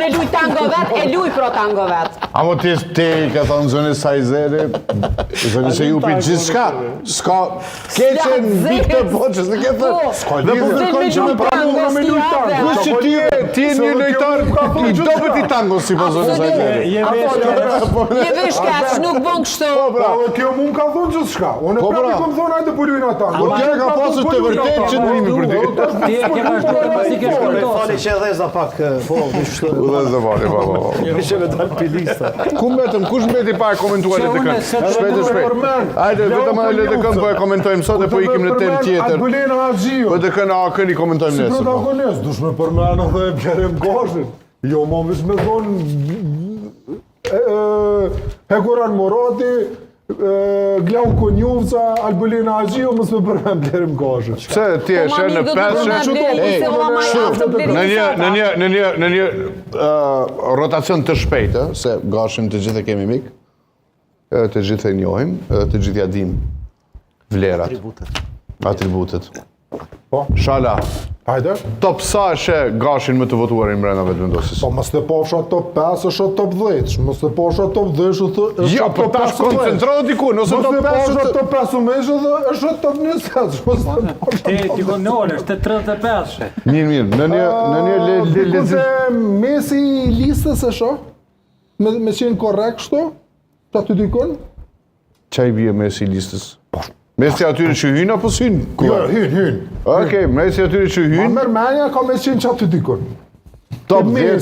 unë e luj tango vet, e luj pro tango vet. Amo ti ka thonë zoni Sajzeri, zoni se jupi gjithë shka. S'ka keqe në bikë të poqës, në ke thënë. S'ka lidhë. Dhe po që më tango me luj tango. Plus që ti e një lojtar i dobet i tango, si po zoni Sajzeri. Je vesh kaç, nuk bën kështu. Kjo mu ka thonë gjithë shka. Unë e prapi kom thonë ajde pëllujnë ata. Po kjo ka pasur të vërtet që të rimi për ti. Ti e ke vazhduar pasi ke shpërndosur. Fali që dheza pak, po, kështu. Udhëzë vali, po. Që me dalë pilista. Ku mbetëm, kush mbeti pa e komentuar të kënë? Shpejt. Ajde, vetëm le të kënë po e komentojmë sot e po ikim në temë tjetër. Albulena Haxhiu. Po të kënë akën i komentojmë Si nesër. protagonist, dush me përmenë dhe Bjerem Gashin. Jo, ma vish me thonë Hekuran Morati, Glauko Njuvca, Albulena Haxhiu, mësë me përmenë Bjerem Gashin. Pse ti e shë në në një rotacion të shpejtë, se Gashin të gjithë e kemi mik, edhe të gjithë e njohim, edhe të gjithë ja dim vlerat, atributet. Po. Shala, Hajde? top sa e shë Gashin më të votuarin mbrenda vetëvendosis? Po, mos të posha top 5, është top 10, mos të posha top 10, është Jo, po tash koncentrohet diku, nëse Mos top të 5 posha është... top 15 dhe është top 20, mos të posha Ti konole, është 35. Mirë, në një Kurse mesi i listës e sho? Me qenë korrekt shto? Që aty dikon? Qaj bje mesi i listës? Mesi atyre që hynë apo s'hynë? Jo, hyn. Okej, mesi atyre që Ma hynë, mërmenja ka me qenë që aty dikon. top 10,